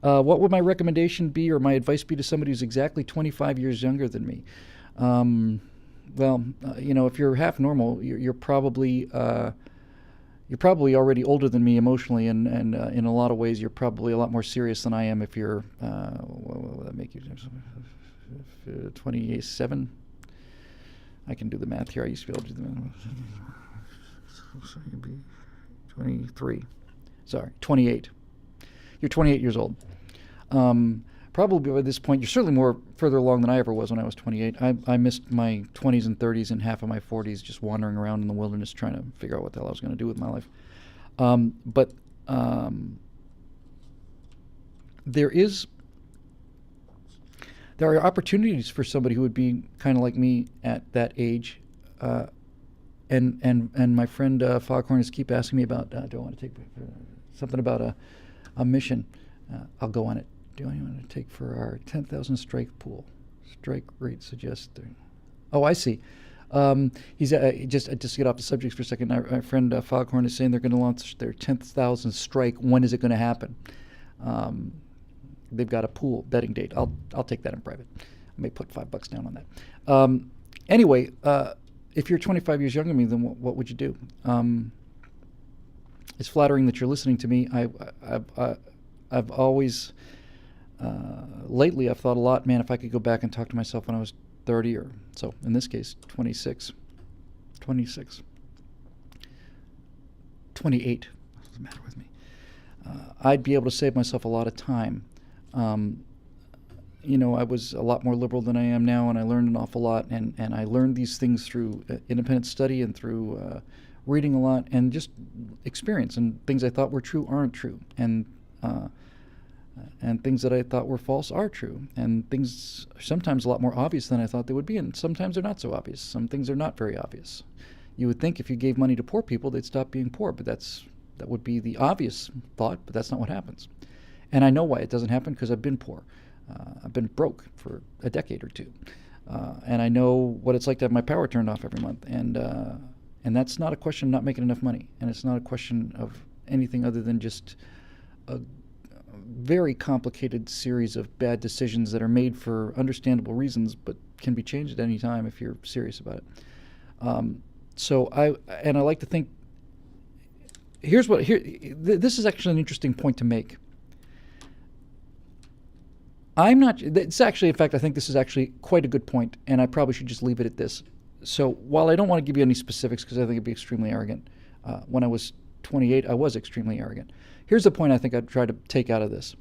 What would my recommendation be or my advice be to somebody who's exactly 25 years younger than me? If you're half normal, you're probably already older than me emotionally, and in a lot of ways, you're probably a lot more serious than I am. If you're, what will that make you? 27. I can do the math here. I used to be able to do the math. So you'd be 23. Sorry, 28. You're 28 years old. Probably by this point, you're certainly more further along than I ever was when I was 28. I missed my 20s and 30s and half of my 40s just wandering around in the wilderness trying to figure out what the hell I was going to do with my life. There are opportunities for somebody who would be kind of like me at that age. And my friend Foghorn is keep asking me about, do I want to take something about a mission? I'll go on it. Do I want to take for our 10,000 strike pool? Strike rate suggested. Oh, I see. He's just to get off the subject for a second. Our friend Foghorn is saying they're going to launch their 10,000 strike. When is it going to happen? They've got a pool betting date. I'll take that in private. I may put $5 down on that. Anyway, if you're 25 years younger than me, then what would you do? It's flattering that you're listening to me. I've always lately I've thought a lot, man, if I could go back and talk to myself when I was 30 or so, in this case 26, 28. What's the matter with me? I'd be able to save myself a lot of time. I was a lot more liberal than I am now, and I learned an awful lot, and I learned these things through independent study and through reading a lot and just experience, and things I thought were true aren't true, and things that I thought were false are true, and things are sometimes a lot more obvious than I thought they would be, and sometimes they're not so obvious. Some things are not very obvious. You would think if you gave money to poor people, they'd stop being poor, but that would be the obvious thought, but that's not what happens. And I know why it doesn't happen, because I've been poor. I've been broke for a decade or two, and I know what it's like to have my power turned off every month, and that's not a question of not making enough money, and it's not a question of anything other than just a very complicated series of bad decisions that are made for understandable reasons, but can be changed at any time if you're serious about it. I like to think. This is actually an interesting point to make. It's actually, in fact, I think this is actually quite a good point, and I probably should just leave it at this. So while I don't want to give you any specifics because I think it'd be extremely arrogant, when I was 28, I was extremely arrogant. Here's the point I think I'd try to take out of this.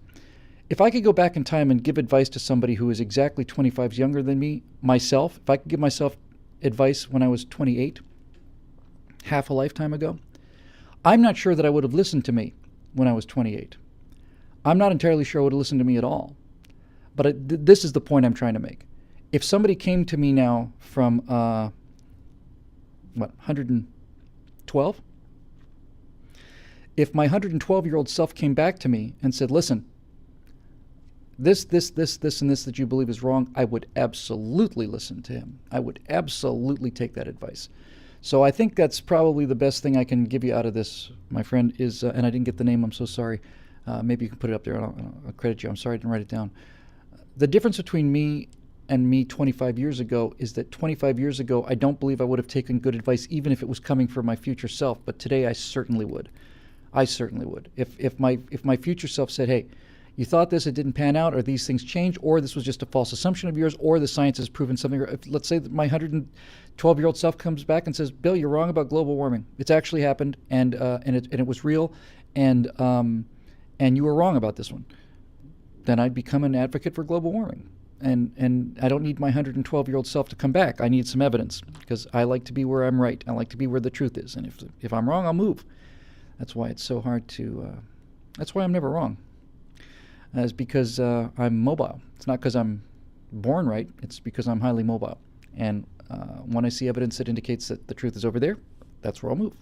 If I could go back in time and give advice to somebody who is exactly 25 years younger than me, myself, if I could give myself advice when I was 28, half a lifetime ago, I'm not sure that I would have listened to me when I was 28. I'm not entirely sure I would have listened to me at all. But this is the point I'm trying to make. If somebody came to me now from, 112? If my 112-year-old self came back to me and said, listen, this, and this that you believe is wrong, I would absolutely listen to him. I would absolutely take that advice. So I think that's probably the best thing I can give you out of this, my friend, is, and I didn't get the name, I'm so sorry. Maybe you can put it up there, I'll credit you. I'm sorry I didn't write it down. The difference between me and me 25 years ago is that 25 years ago, I don't believe I would have taken good advice, even if it was coming from my future self. But today, I certainly would. I certainly would. If my future self said, hey, you thought this, it didn't pan out, or these things changed, or this was just a false assumption of yours, or the science has proven something. If, let's say that my 112-year-old self comes back and says, Bill, you're wrong about global warming. It's actually happened, and it was real, and you were wrong about this one. Then I'd become an advocate for global warming. And I don't need my 112-year-old self to come back. I need some evidence, because I like to be where I'm right. I like to be where the truth is. And if I'm wrong, I'll move. That's why it's so hard to, that's why I'm never wrong. It's because I'm mobile. It's not because I'm born right. It's because I'm highly mobile. And when I see evidence that indicates that the truth is over there, that's where I'll move.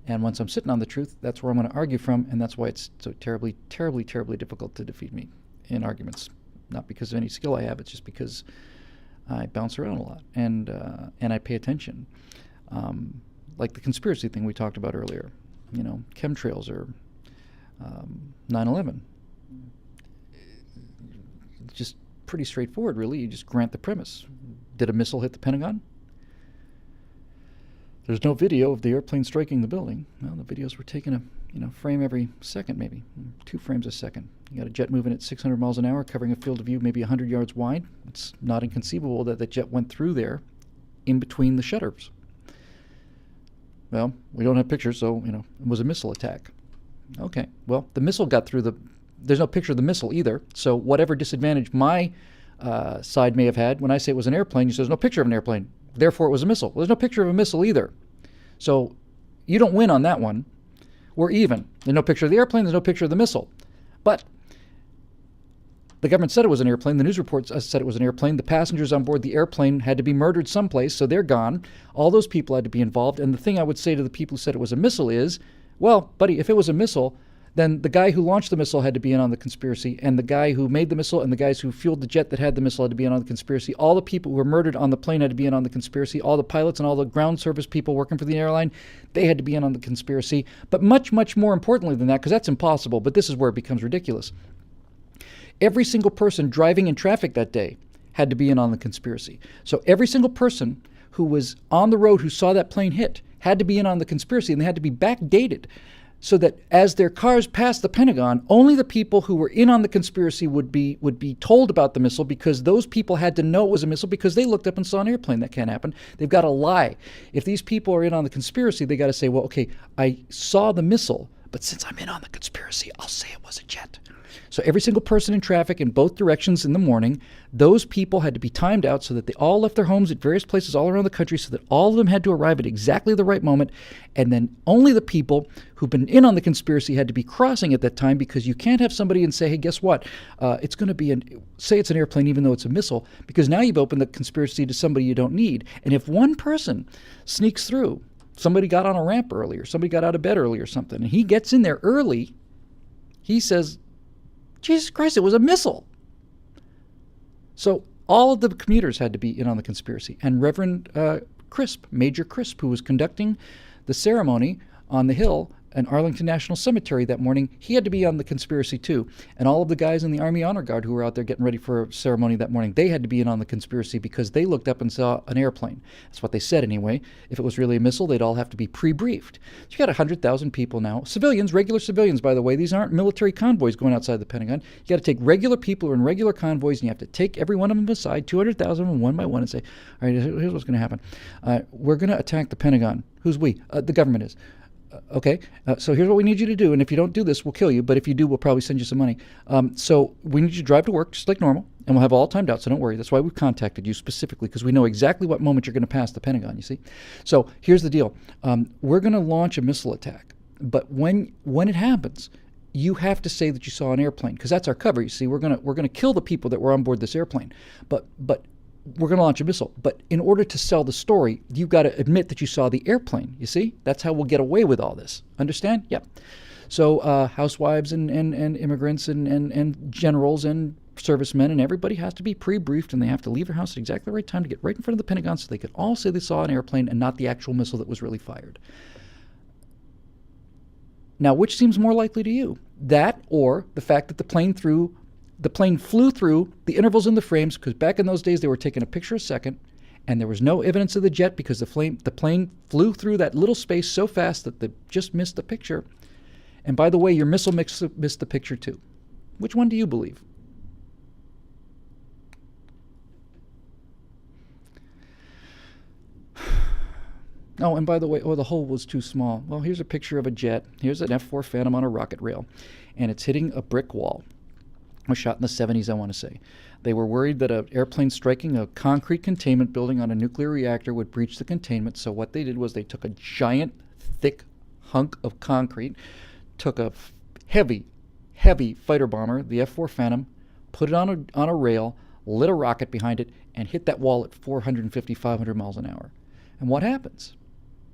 And once I'm sitting on the truth, that's where I'm going to argue from, and that's why it's so terribly, terribly, terribly difficult to defeat me in arguments. Not because of any skill I have, it's just because I bounce around a lot, and I pay attention. Like the conspiracy thing we talked about earlier, chemtrails or 9/11. just pretty straightforward, really. You just grant the premise. Did a missile hit the Pentagon? There's no video of the airplane striking the building. Well, the videos were taken a frame every second, maybe 2 frames a second. You got a jet moving at 600 miles an hour, covering a field of view maybe 100 yards wide. It's not inconceivable that the jet went through there in between the shutters. Well, we don't have pictures, so, it was a missile attack. Okay, well, the missile got through there's no picture of the missile either, so whatever disadvantage my side may have had, when I say it was an airplane, you say there's no picture of an airplane, therefore it was a missile. Well, there's no picture of a missile either. So you don't win on that one. We're even. There's no picture of the airplane, there's no picture of the missile. But the government said it was an airplane. The news reports said it was an airplane. The passengers on board the airplane had to be murdered someplace, so they're gone. All those people had to be involved. And the thing I would say to the people who said it was a missile is, well, buddy, if it was a missile, then the guy who launched the missile had to be in on the conspiracy, and the guy who made the missile and the guys who fueled the jet that had the missile had to be in on the conspiracy. All the people who were murdered on the plane had to be in on the conspiracy. All the pilots and all the ground service people working for the airline, they had to be in on the conspiracy. But much, much more importantly than that, because that's impossible, but this is where it becomes ridiculous. Every single person driving in traffic that day had to be in on the conspiracy. So every single person who was on the road who saw that plane hit had to be in on the conspiracy, and they had to be backdated so that as their cars passed the Pentagon, only the people who were in on the conspiracy would be told about the missile, because those people had to know it was a missile because they looked up and saw an airplane. That can't happen. They've got to lie. If these people are in on the conspiracy, they got to say, well, okay, I saw the missile, but since I'm in on the conspiracy, I'll say it was a jet. So every single person in traffic in both directions in the morning, those people had to be timed out so that they all left their homes at various places all around the country, so that all of them had to arrive at exactly the right moment. And then only the people who've been in on the conspiracy had to be crossing at that time, because you can't have somebody and say, hey, guess what? It's going to be say it's an airplane even though it's a missile, because now you've opened the conspiracy to somebody you don't need. And if one person sneaks through, somebody got on a ramp early, or somebody got out of bed early or something, and he gets in there early, he says, Jesus Christ, it was a missile. So all of the commuters had to be in on the conspiracy. And Reverend Crisp, Major Crisp, who was conducting the ceremony on the Hill in Arlington National Cemetery that morning, he had to be on the conspiracy too. And all of the guys in the Army Honor Guard who were out there getting ready for a ceremony that morning, they had to be in on the conspiracy because they looked up and saw an airplane. That's what they said anyway. If it was really a missile, they'd all have to be pre-briefed. So you got 100,000 people now. Civilians, regular civilians, by the way. These aren't military convoys going outside the Pentagon. You got to take regular people who are in regular convoys, and you have to take every one of them aside, 200,000 of them one by one, and say, all right, here's what's going to happen. We're going to attack the Pentagon. Who's we? The government is. Okay, so here's what we need you to do, and if you don't do this, we'll kill you, but if you do, we'll probably send you some money. So we need you to drive to work just like normal, and we'll have all timed out, so don't worry. That's why we've contacted you specifically, because we know exactly what moment you're going to pass the Pentagon, you see. So here's the deal. We're going to launch a missile attack, but when it happens, you have to say that you saw an airplane, because that's our cover, you see. We're going to kill the people that were on board this airplane, but we're going to launch a missile. But in order to sell the story, you've got to admit that you saw the airplane, you see? That's how we'll get away with all this. Understand? Yep. So housewives and immigrants and generals and servicemen and everybody has to be pre-briefed, and they have to leave their house at exactly the right time to get right in front of the Pentagon so they can all say they saw an airplane and not the actual missile that was really fired. Now, which seems more likely to you? That or the fact that the plane flew through the intervals in the frames, because back in those days they were taking a picture a second, and there was no evidence of the jet because the plane flew through that little space so fast that they just missed the picture. And by the way, your missile missed the picture too. Which one do you believe? Oh, and by the way, the hole was too small. Well, here's a picture of a jet. Here's an F-4 Phantom on a rocket rail, and it's hitting a brick wall. It was shot in the 70s, I want to say. They were worried that an airplane striking a concrete containment building on a nuclear reactor would breach the containment, so what they did was they took a giant, thick hunk of concrete, took a heavy fighter bomber, the F-4 Phantom, put it on a rail, lit a rocket behind it, and hit that wall at 450, 500 miles an hour. And what happens?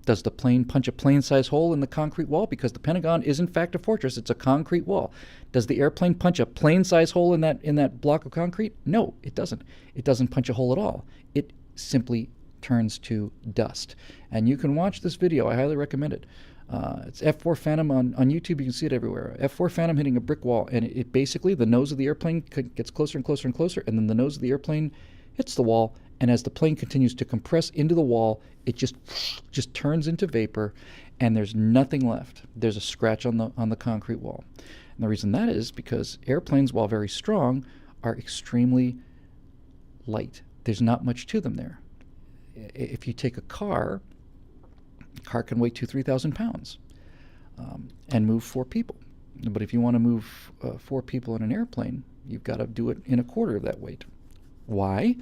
Does the plane punch a plane-sized hole in the concrete wall? Because the Pentagon is in fact a fortress. It's a concrete wall. Does the airplane punch a plane-sized hole in that block of concrete? No, it doesn't. It doesn't punch a hole at all. It simply turns to dust. And you can watch this video. I highly recommend it. It's F4 Phantom on YouTube. You can see it everywhere. F4 Phantom hitting a brick wall, and it basically, the nose of the airplane gets closer and closer and closer, and then the nose of the airplane hits the wall, and as the plane continues to compress into the wall, it just turns into vapor, and there's nothing left. There's a scratch on the concrete wall. And the reason that is because airplanes, while very strong, are extremely light. There's not much to them there. If you take a car can weigh 2,000-3,000 pounds and move 4 people. But if you want to move 4 people in an airplane, you've got to do it in a quarter of that weight. Why?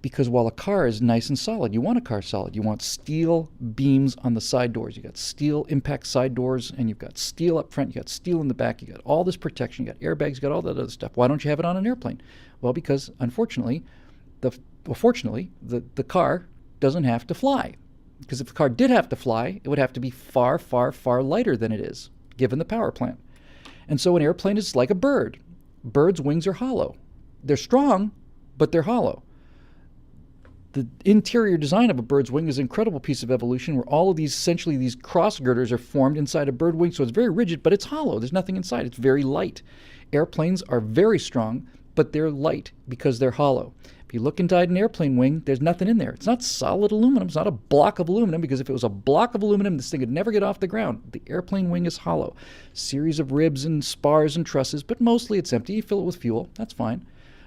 Because while a car is nice and solid, you want a car solid. You want steel beams on the side doors. You got steel impact side doors, and you've got steel up front. You got steel in the back. You got all this protection. You got airbags. You got all that other stuff. Why don't you have it on an airplane? Well, because unfortunately, fortunately, the car doesn't have to fly. Because if the car did have to fly, it would have to be far, far, far lighter than it is, given the power plant. And so an airplane is like a bird. Birds' wings are hollow. They're strong, but they're hollow. The interior design of a bird's wing is an incredible piece of evolution where all of these, essentially these cross girders are formed inside a bird wing, so it's very rigid, but it's hollow. There's nothing inside. It's very light. Airplanes are very strong, but they're light because they're hollow. If you look inside an airplane wing, there's nothing in there. It's not solid aluminum. It's not a block of aluminum, because if it was a block of aluminum, this thing would never get off the ground. The airplane wing is hollow. Series of ribs and spars and trusses, but mostly it's empty. You fill it with fuel. That's fine.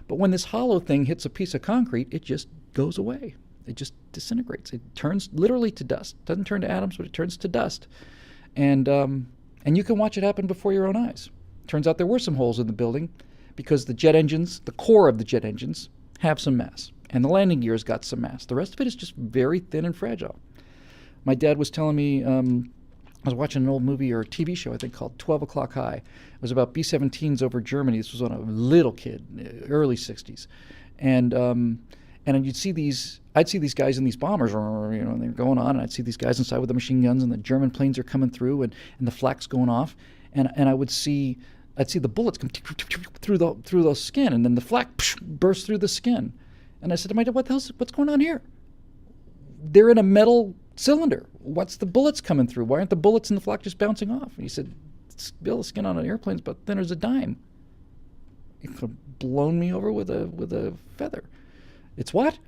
But when this hollow thing hits a piece of concrete, it just goes away. It just disintegrates. It turns literally to dust. It doesn't turn to atoms, but it turns to dust. And you can watch it happen before your own eyes. Turns out there were some holes in the building because the jet engines, the core of the jet engines, have some mass, and the landing gear has got some mass. The rest of it is just very thin and fragile. My dad was telling me, I was watching an old movie or a TV show, I think, called 12 O'Clock High. It was about B-17s over Germany. This was on a little kid, early 60s. And I'd see these guys in these bombers, and they're going on, and I'd see these guys inside with the machine guns, and the German planes are coming through, and the flak's going off, and I'd see the bullets come through the skin, and then the flak burst through the skin. And I said to my dad, what's going on here? They're in a metal cylinder. What's the bullets coming through? Why aren't the bullets and the flak just bouncing off? And he said, Bill, the skin on an airplane's about thin as a dime. It could have blown me over with a feather. It's what?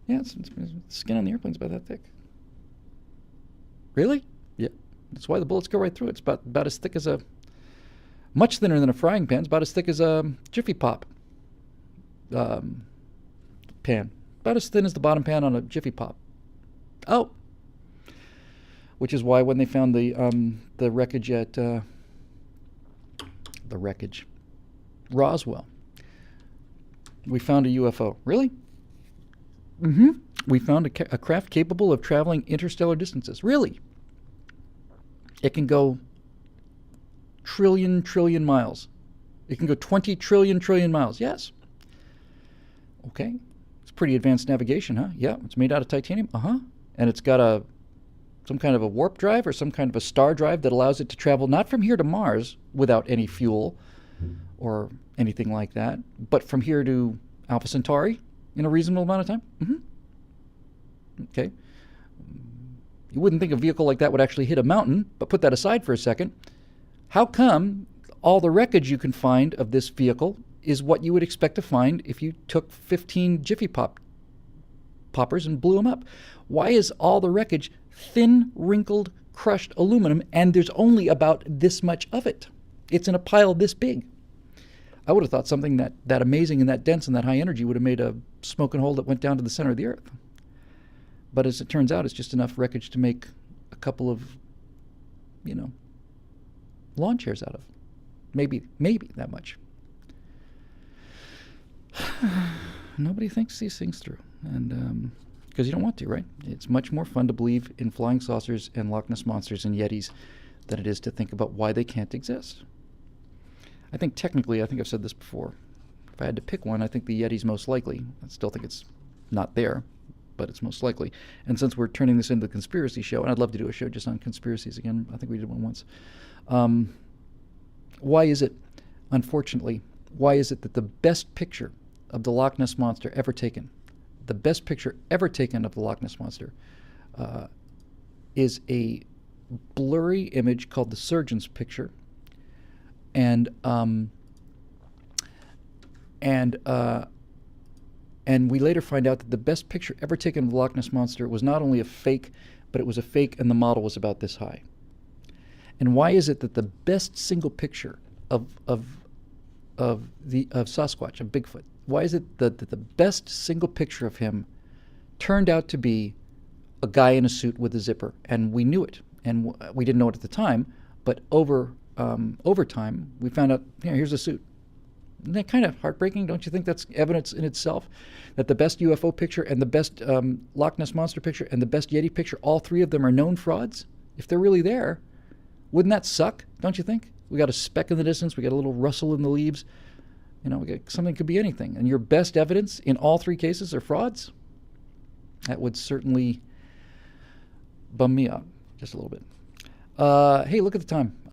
Yeah, it's skin on the airplane's about that thick. Really? Yeah. That's why the bullets go right through it. It's about as thick as much thinner than a frying pan. It's about as thick as a Jiffy Pop pan. About as thin as the bottom pan on a Jiffy Pop. Oh. Which is why when they found the wreckage at Roswell, we found a UFO. Really? Mm-hmm. We found a craft capable of traveling interstellar distances. Really? It can go trillion miles. It can go 20 trillion miles. Yes. Okay. It's pretty advanced navigation, huh? Yeah. It's made out of titanium. Uh-huh. And it's got some kind of a warp drive or some kind of a star drive that allows it to travel not from here to Mars without any fuel or anything like that, but from here to Alpha Centauri in a reasonable amount of time. Mm-hmm. Okay. You wouldn't think a vehicle like that would actually hit a mountain, but put that aside for a second. How come all the wreckage you can find of this vehicle is what you would expect to find if you took 15 Jiffy poppers and blew them up? Why is all the wreckage thin, wrinkled, crushed aluminum, and there's only about this much of it? It's in a pile this big. I would have thought something that amazing and that dense and that high energy would have made a smoking hole that went down to the center of the Earth. But as it turns out, it's just enough wreckage to make a couple of, lawn chairs out of. Maybe that much. Nobody thinks these things through. And because you don't want to, right? It's much more fun to believe in flying saucers and Loch Ness monsters and Yetis than it is to think about why they can't exist. I think technically, I think I've said this before, if I had to pick one, I think the Yeti's most likely. I still think it's not there, but it's most likely. And since we're turning this into a conspiracy show, and I'd love to do a show just on conspiracies again. I think we did one once. Why is it, unfortunately, that the best picture of the Loch Ness Monster ever taken, of the Loch Ness Monster, is a blurry image called the surgeon's picture, and we later find out that the best picture ever taken of the Loch Ness Monster was not only a fake, but it was a fake and the model was about this high. And why is it that the best single picture of Sasquatch, of Bigfoot, why is it that the best single picture of him turned out to be a guy in a suit with a zipper? And we knew it, and we didn't know it at the time, but over time we found out, here's a suit. Isn't that kind of heartbreaking? Don't you think that's evidence in itself that the best UFO picture and the best Loch Ness Monster picture and the best Yeti picture, all three of them are known frauds? If they're really there, wouldn't that suck, don't you think? We got a speck in the distance, we got a little rustle in the leaves, something could be anything. And your best evidence in all three cases are frauds? That would certainly bum me out just a little bit. Hey, look at the time.